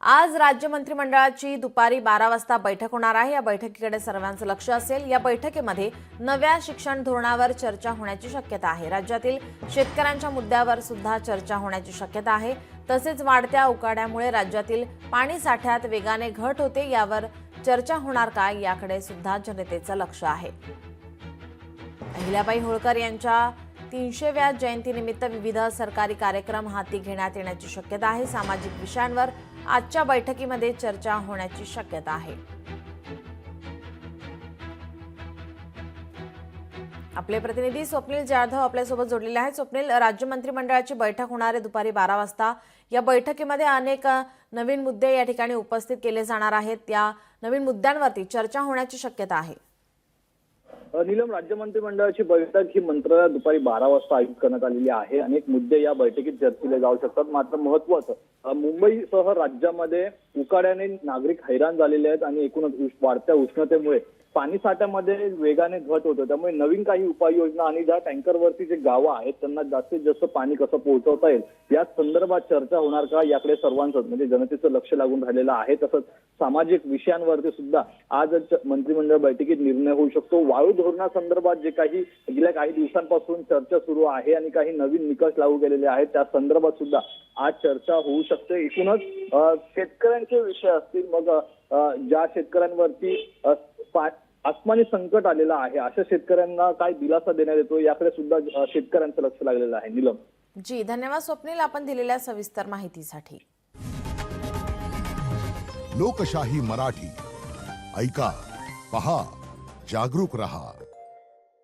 आज राज्य मंत्रिमंडळाची दुपारी 12 वाजता बैठक होणार आहे। या बैठकीकडे सर्वांचं लक्ष असेल। या बैठकीमध्ये नव्या शिक्षण धोरणावर चर्चा होण्याची शक्यता आहे। राज्यातील शेतकऱ्यांच्या मुद्द्यावर सुद्धा चर्चा होण्याची शक्यता आहे। तसेच वाढत्या उकाड्यामुळे राज्यातील पाणी साठ्यात वेगाने घट होते, यावर चर्चा होणार का याकडे सुद्धा जनतेचं लक्ष आहे। अहिल्याबाई होळकर यांच्या 300व्या जयंतीनिमित्त विविध सरकारी कार्यक्रम हाती घेण्यात येण्याची शक्यता आहे। सामाजिक विषयांवर आजच्या बैठकीमध्ये चर्चा होण्याची शक्यता आहे। आपले प्रतिनिधी स्वप्नील जाधव आपल्यासोबत जोडलेले आहेत। स्वप्नील, राज्य मंत्रिमंडळाची बैठक होणार आहे दुपारी 12 वाजता। या बैठकीमध्ये अनेक नवीन मुद्दे या ठिकाणी उपस्थित केले जाणार आहेत। या नवीन मुद्द्यांवरती चर्चा होण्याची शक्यता आहे। नीलम, राज्य मंत्रिमंडळाची बैठक ही मंत्रालयात दुपारी 12 वाजता आयोजित करण्यात आलेली आहे। अनेक मुद्दे या बैठकीत चर्चिले जाऊ शकतात। मात्र महत्त्वाचं, मुंबईसह राज्यामध्ये उकाड्याने नागरिक हैराण झालेले आहेत आणि एकूणच वाढत्या उष्णतेमुळे पाणी साठ्यामध्ये वेगाने घट होतो। त्यामुळे नवीन काही उपाययोजना आणि ज्या टँकरवरती जे गावं आहेत त्यांना जास्तीत जास्त पाणी कसं पोहोचवता येईल या संदर्भात चर्चा होणार का याकडे सर्वांचंच म्हणजे जनतेचं लक्ष लागून राहिलेलं आहे। तसंच सामाजिक विषयांवरती सुद्धा आज मंत्रिमंडळ बैठकीत निर्णय होऊ शकतो। वाळू धोरणासंदर्भात जे काही गेल्या काही दिवसांपासून चर्चा सुरू आहे आणि काही नवीन निकष लागू केलेले आहेत त्या संदर्भात सुद्धा आज चर्चा होऊ शकते। एकूणच शेतकऱ्यांचे विषय असतील, मग ज्या शेतकऱ्यांवरती आसमानी संकट आलेलं आहे अशा शेतकऱ्यांना काय दिलासा देण्यात येतो याकडे सुद्धा शेतकऱ्यांचं लक्ष लागलेलं आहे। नीलम जी, धन्यवाद स्वप्नील, आपण दिलेल्या सविस्तर माहितीसाठी। लोकशाही मराठी ऐका, पहा, जागरूक रहा।